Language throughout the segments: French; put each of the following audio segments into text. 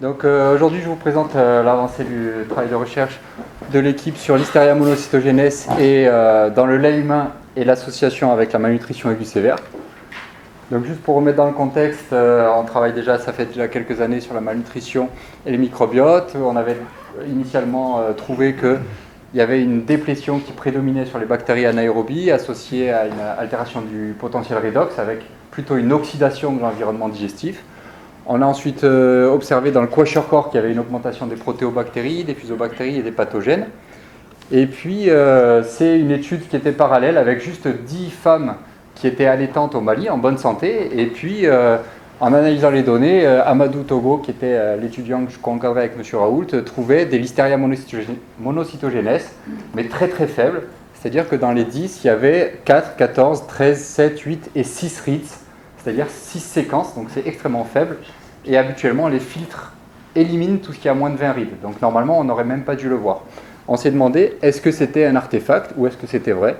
Donc aujourd'hui, je vous présente l'avancée du travail de recherche de l'équipe sur l'Listeria monocytogenes et dans le lait humain et l'association avec la malnutrition aiguë sévère. Donc juste pour remettre dans le contexte, on travaille déjà, ça fait déjà quelques années sur la malnutrition et les microbiotes. On avait initialement trouvé qu'il y avait une déplétion qui prédominait sur les bactéries anaérobies associée à une altération du potentiel redox avec plutôt une oxydation de l'environnement digestif. On a ensuite observé dans le kwashiorkor qu'il y avait une augmentation des protéobactéries, des fusobactéries et des pathogènes. Et puis, c'est une étude qui était parallèle avec juste 10 femmes qui étaient allaitantes au Mali, en bonne santé. Et puis, en analysant les données, Amadou Togo, qui était l'étudiant qu'on encadrait avec M. Raoult, trouvait des Listeria monocytogenes, mais très très faibles. C'est-à-dire que dans les 10, il y avait 4, 14, 13, 7, 8 et 6 reads, c'est-à-dire 6 séquences, donc c'est extrêmement faible. Et habituellement, les filtres éliminent tout ce qui a moins de 20 reads. Donc normalement, on n'aurait même pas dû le voir. On s'est demandé, est-ce que c'était un artefact ou est-ce que c'était vrai ?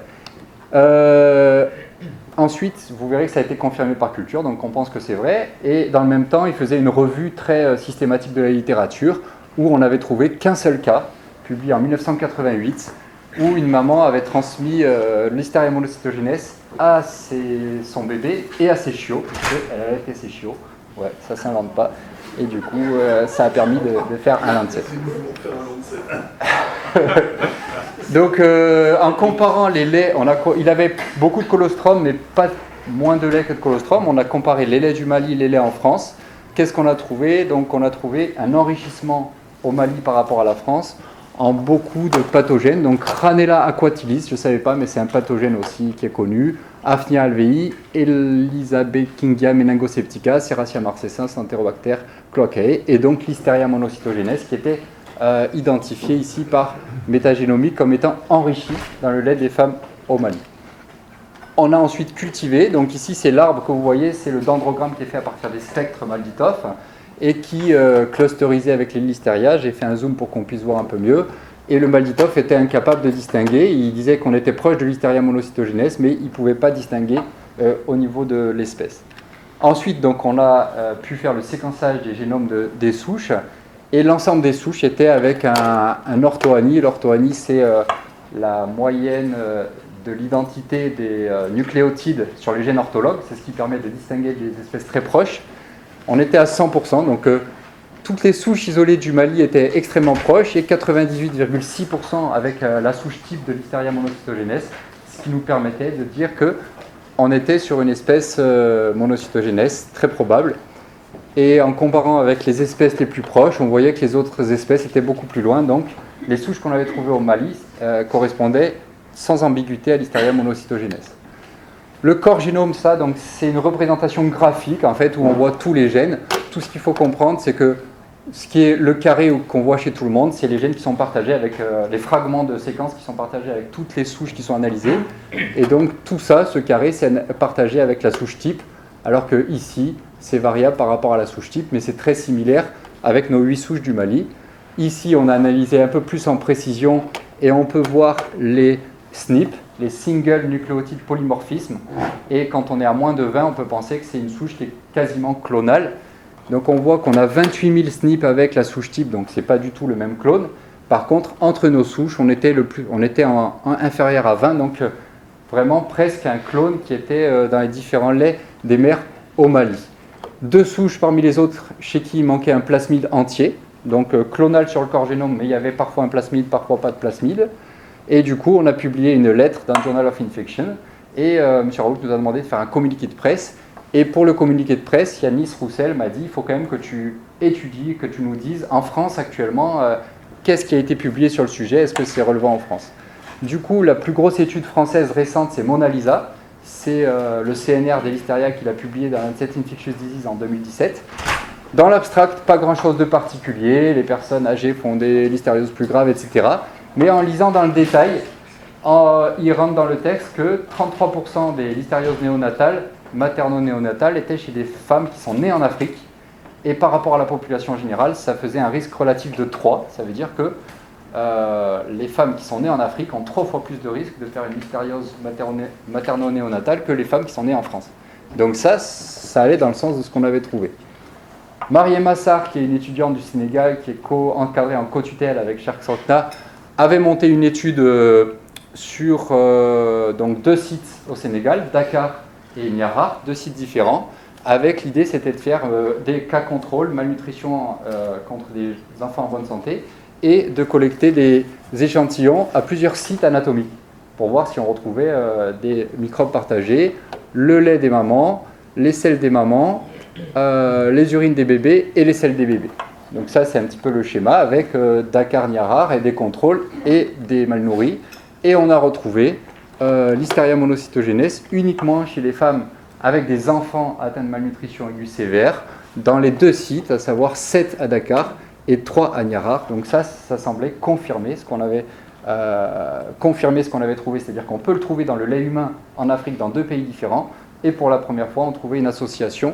Ensuite, vous verrez que ça a été confirmé par culture, donc on pense que c'est vrai. Et dans le même temps, il faisait une revue très systématique de la littérature où on avait trouvé qu'un seul cas, publié en 1988, où une maman avait transmis Listeria monocytogenes à son bébé et à ses chiots, puisqu'elle avait fait ses chiots. Ouais, ça ne s'invente pas. Et du coup, ça a permis de faire un Lancet. Donc, en comparant les laits, il avait beaucoup de colostrum, mais pas moins de lait que de colostrum. On a comparé les laits du Mali, les laits en France. Qu'est-ce qu'on a trouvé ? Donc, on a trouvé un enrichissement au Mali par rapport à la France en beaucoup de pathogènes. Donc, Rhanella aquatilis, je ne savais pas, mais c'est un pathogène aussi qui est connu. Hafnia alvei, Elizabethingia meningoseptica, Serratia marcescens, Enterobacter cloacae, et donc Listeria monocytogenes, qui était identifié ici par métagénomique comme étant enrichi dans le lait des femmes au Mali. On a ensuite cultivé, donc ici c'est l'arbre que vous voyez, c'est le dendrogramme qui est fait à partir des spectres Malditoff et qui clusterisé avec les Listeria. J'ai fait un zoom pour qu'on puisse voir un peu mieux. Et le Malditoff était incapable de distinguer. Il disait qu'on était proche de Listeria monocytogenes, mais il ne pouvait pas distinguer au niveau de l'espèce. Ensuite, donc, on a pu faire le séquençage des génomes des souches. Et l'ensemble des souches était avec un orthoanie. L'orthoanie, c'est la moyenne de l'identité des nucléotides sur les gènes orthologues. C'est ce qui permet de distinguer des espèces très proches. On était à 100%, donc toutes les souches isolées du Mali étaient extrêmement proches et 98,6% avec la souche type de Listeria monocytogenes, ce qui nous permettait de dire qu'on était sur une espèce monocytogenes très probable. Et en comparant avec les espèces les plus proches, on voyait que les autres espèces étaient beaucoup plus loin. Donc les souches qu'on avait trouvées au Mali correspondaient sans ambiguïté à Listeria monocytogenes. Le corps génome, ça, donc, c'est une représentation graphique en fait, où on voit tous les gènes. Tout ce qu'il faut comprendre, c'est que ce qui est le carré qu'on voit chez tout le monde, c'est les gènes qui sont partagés avec les fragments de séquences qui sont partagés avec toutes les souches qui sont analysées. Et donc tout ça, ce carré, c'est partagé avec la souche type, alors que ici, c'est variable par rapport à la souche type, mais c'est très similaire avec nos 8 souches du Mali. Ici, on a analysé un peu plus en précision et on peut voir les SNP, les single nucléotide polymorphisme. Et quand on est à moins de 20, on peut penser que c'est une souche qui est quasiment clonale. Donc on voit qu'on a 28 000 SNP avec la souche type, donc ce n'est pas du tout le même clone. Par contre, entre nos souches, on était inférieur à 20, donc vraiment presque un clone qui était dans les différents laits des mères au Mali. 2 souches parmi les autres chez qui il manquait un plasmide entier, donc clonal sur le corps génome, mais il y avait parfois un plasmide, parfois pas de plasmide. Et du coup, on a publié une lettre dans le Journal of Infection, et M. Raoult nous a demandé de faire un communiqué de presse. Et pour le communiqué de presse, Yanis Roussel m'a dit, il faut quand même que tu étudies, que tu nous dises, en France actuellement, qu'est-ce qui a été publié sur le sujet, est-ce que c'est relevant en France ? Du coup, la plus grosse étude française récente, c'est Mona Lisa. C'est le CNR des Listeria qui l'a publié dans Lancet Infectious Disease en 2017. Dans l'abstract, pas grand-chose de particulier, les personnes âgées font des listérioses plus graves, etc. Mais en lisant dans le détail, il rentre dans le texte que 33% des listérioses néonatales, materno-néonatales, étaient chez des femmes qui sont nées en Afrique. Et par rapport à la population générale, ça faisait un risque relatif de 3. Ça veut dire que les femmes qui sont nées en Afrique ont 3 fois plus de risque de faire une listériose materno-néonatale que les femmes qui sont nées en France. Donc ça allait dans le sens de ce qu'on avait trouvé. Mariam Assar, qui est une étudiante du Sénégal, qui est encadrée en co-tutelle avec Cheikh Sokna, avait monté une étude sur donc 2 sites au Sénégal, Dakar et Niara, 2 sites différents, avec l'idée c'était de faire des cas contrôle, malnutrition contre des enfants en bonne santé, et de collecter des échantillons à plusieurs sites anatomiques, pour voir si on retrouvait des microbes partagés, le lait des mamans, les selles des mamans, les urines des bébés et les selles des bébés. Donc ça, c'est un petit peu le schéma avec Dakar, Niarar et des contrôles et des mal nourris. Et on a retrouvé l'Listeria monocytogenes uniquement chez les femmes avec des enfants atteints de malnutrition aiguë sévère dans les 2 sites, à savoir 7 à Dakar et 3 à Niarar. Donc ça semblait confirmer ce qu'on avait trouvé, c'est-à-dire qu'on peut le trouver dans le lait humain en Afrique dans 2 pays différents. Et pour la première fois, on trouvait une association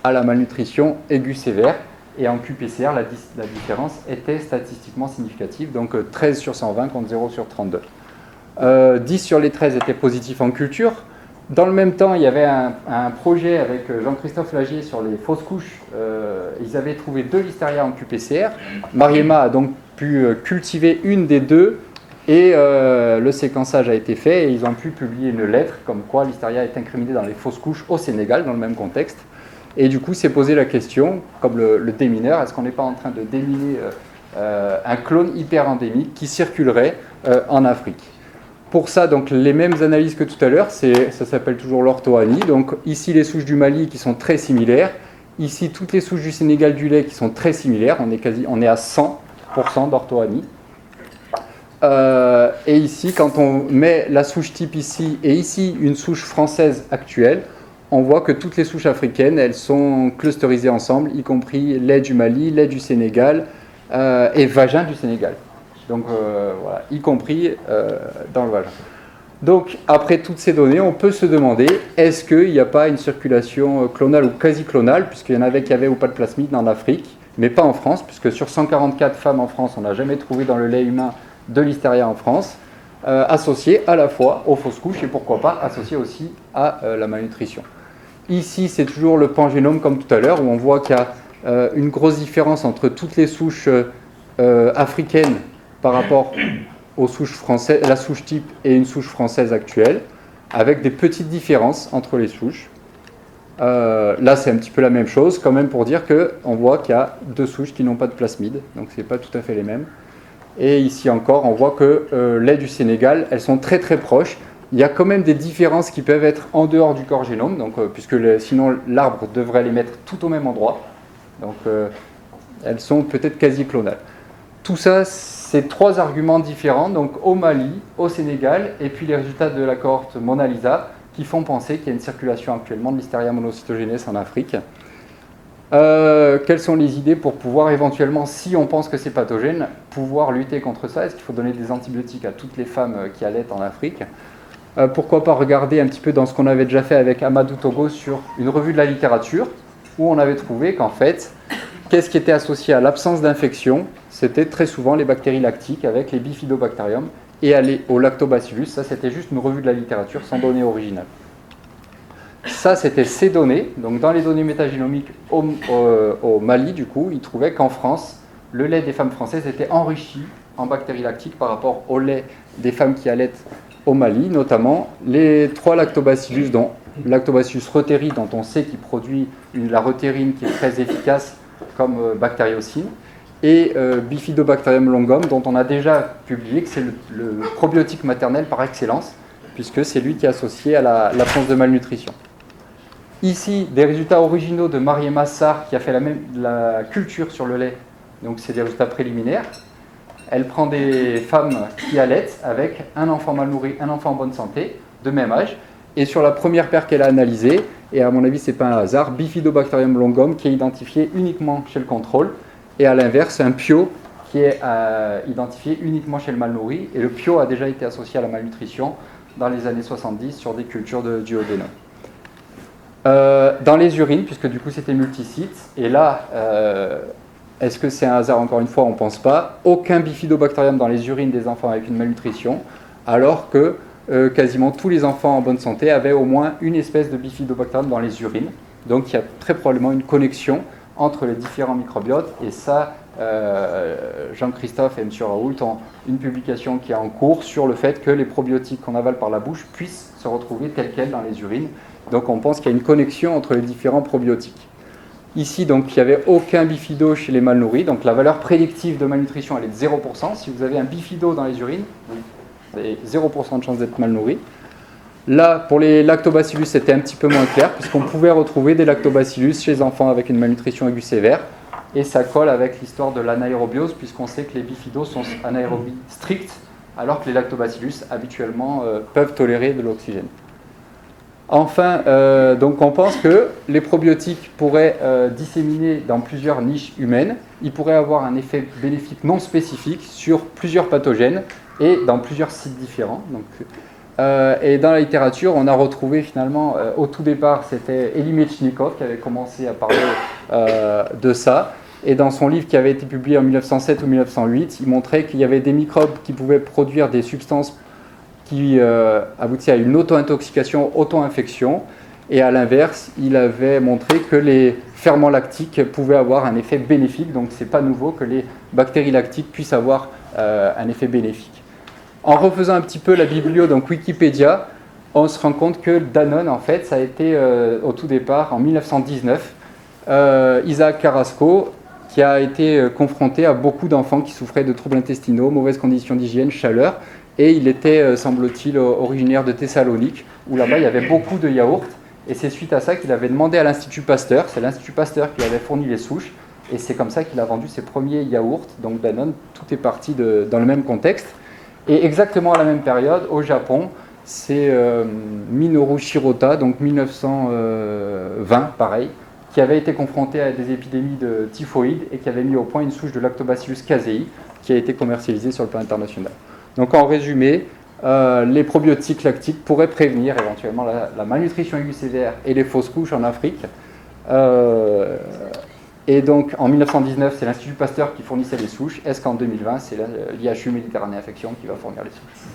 à la malnutrition aiguë sévère. Et en QPCR, la différence était statistiquement significative, donc 13 sur 120 contre 0 sur 32. 10 sur les 13 étaient positifs en culture. Dans le même temps, il y avait un projet avec Jean-Christophe Lagier sur les fausses couches. Ils avaient trouvé 2 Listeria en QPCR. Mariema a donc pu cultiver une des 2 et le séquençage a été fait et ils ont pu publier une lettre comme quoi Listeria est incriminée dans les fausses couches au Sénégal, dans le même contexte. Et du coup, s'est posé la question, comme le démineur, est-ce qu'on n'est pas en train de déminer un clone hyper endémique qui circulerait en Afrique? Pour ça, donc, les mêmes analyses que tout à l'heure, ça s'appelle toujours l'orthoanie. Donc ici, les souches du Mali qui sont très similaires. Ici, toutes les souches du Sénégal du lait qui sont très similaires. On est à 100% d'orthoanie. Et ici, quand on met la souche type ici et ici une souche française actuelle, on voit que toutes les souches africaines, elles sont clusterisées ensemble, y compris lait du Mali, lait du Sénégal et vagin du Sénégal. Donc voilà, y compris dans le vagin. Donc après toutes ces données, on peut se demander, est-ce qu'il n'y a pas une circulation clonale ou quasi-clonale, puisqu'il y en avait qui avaient ou pas de plasmide en Afrique, mais pas en France, puisque sur 144 femmes en France, on n'a jamais trouvé dans le lait humain de Listeria en France, associé à la fois aux fausses couches et pourquoi pas associé aussi à la malnutrition. Ici, c'est toujours le pangénome comme tout à l'heure, où on voit qu'il y a une grosse différence entre toutes les souches africaines par rapport aux souches françaises, la souche type et une souche française actuelle, avec des petites différences entre les souches. Là, c'est un petit peu la même chose, quand même pour dire qu'on voit qu'il y a 2 souches qui n'ont pas de plasmide, donc ce n'est pas tout à fait les mêmes. Et ici encore, on voit que lait du Sénégal, elles sont très très proches. Il y a quand même des différences qui peuvent être en dehors du corps génome, donc, puisque sinon l'arbre devrait les mettre tout au même endroit. Donc elles sont peut-être quasi clonales. Tout ça, c'est 3 arguments différents, donc au Mali, au Sénégal, et puis les résultats de la cohorte Mona Lisa, qui font penser qu'il y a une circulation actuellement de Listeria monocytogenes en Afrique. Quelles sont les idées pour pouvoir éventuellement, si on pense que c'est pathogène, pouvoir lutter contre ça? Est-ce qu'il faut donner des antibiotiques à toutes les femmes qui allaitent en Afrique? Pourquoi pas regarder un petit peu dans ce qu'on avait déjà fait avec Amadou Togo sur une revue de la littérature, où on avait trouvé qu'en fait, qu'est-ce qui était associé à l'absence d'infection? C'était très souvent les bactéries lactiques avec les bifidobacterium et au lactobacillus. Ça, c'était juste une revue de la littérature sans données originales. Ça, c'était ces données. Donc, dans les données métagénomiques au Mali, du coup, ils trouvaient qu'en France, le lait des femmes françaises était enrichi en bactéries lactiques par rapport au lait des femmes qui allaitent au Mali, notamment les 3 lactobacillus, dont Lactobacillus reuteri, dont on sait qu'il produit la reutérine qui est très efficace comme bactériocine, et Bifidobacterium longum, dont on a déjà publié que c'est le probiotique maternel par excellence, puisque c'est lui qui est associé à l'absence de malnutrition. Ici, des résultats originaux de Mariam Assar, qui a fait la culture sur le lait, donc c'est des résultats préliminaires. Elle prend des femmes qui allaitent avec un enfant mal nourri, un enfant en bonne santé, de même âge, et sur la première paire qu'elle a analysée, et à mon avis c'est pas un hasard, Bifidobacterium longum qui est identifié uniquement chez le contrôle, et à l'inverse un PIO qui est identifié uniquement chez le mal nourri, et le PIO a déjà été associé à la malnutrition dans les années 70 sur des cultures de duodénum. Dans les urines, puisque du coup c'était multisite, et là, est-ce que c'est un hasard? Encore une fois, on ne pense pas. Aucun bifidobacterium dans les urines des enfants avec une malnutrition, alors que quasiment tous les enfants en bonne santé avaient au moins une espèce de bifidobacterium dans les urines. Donc il y a très probablement une connexion entre les différents microbiotes. Et ça, Jean-Christophe et M. Raoult ont une publication qui est en cours sur le fait que les probiotiques qu'on avale par la bouche puissent se retrouver tels quels dans les urines. Donc on pense qu'il y a une connexion entre les différents probiotiques. Ici, donc, il n'y avait aucun bifido chez les mal nourris. Donc la valeur prédictive de malnutrition, elle est de 0%. Si vous avez un bifido dans les urines, vous avez 0% de chance d'être mal nourri. Là, pour les lactobacillus, c'était un petit peu moins clair, puisqu'on pouvait retrouver des lactobacillus chez les enfants avec une malnutrition aiguë sévère. Et ça colle avec l'histoire de l'anaérobiose, puisqu'on sait que les bifidos sont anaérobies strictes, alors que les lactobacillus, habituellement, peuvent tolérer de l'oxygène. Enfin, donc on pense que les probiotiques pourraient disséminer dans plusieurs niches humaines. Ils pourraient avoir un effet bénéfique non spécifique sur plusieurs pathogènes et dans plusieurs sites différents. Donc, et dans la littérature, on a retrouvé finalement, au tout départ, c'était Elie Metchnikov qui avait commencé à parler de ça. Et dans son livre qui avait été publié en 1907 ou 1908, il montrait qu'il y avait des microbes qui pouvaient produire des substances qui aboutissaient à une auto-intoxication, auto-infection. Et à l'inverse, il avait montré que les ferments lactiques pouvaient avoir un effet bénéfique. Donc ce n'est pas nouveau que les bactéries lactiques puissent avoir un effet bénéfique. En refaisant un petit peu la biblio, donc Wikipédia, on se rend compte que Danone, en fait, ça a été au tout départ, en 1919, Isaac Carrasco, qui a été confronté à beaucoup d'enfants qui souffraient de troubles intestinaux, mauvaises conditions d'hygiène, chaleur, et il était, semble-t-il, originaire de Thessalonique, où là-bas il y avait beaucoup de yaourts, et c'est suite à ça qu'il avait demandé à l'Institut Pasteur, c'est l'Institut Pasteur qui avait fourni les souches, et c'est comme ça qu'il a vendu ses premiers yaourts, donc Danone, tout est parti dans le même contexte. Et exactement à la même période, au Japon, c'est Minoru Shirota, donc 1920, pareil, qui avait été confronté à des épidémies de typhoïde et qui avait mis au point une souche de Lactobacillus casei qui a été commercialisée sur le plan international. Donc en résumé, les probiotiques lactiques pourraient prévenir éventuellement la malnutrition aiguë sévère et les fausses couches en Afrique. Et donc en 1919, c'est l'Institut Pasteur qui fournissait les souches. Est-ce qu'en 2020, c'est l'IHU Méditerranée Infection qui va fournir les souches ?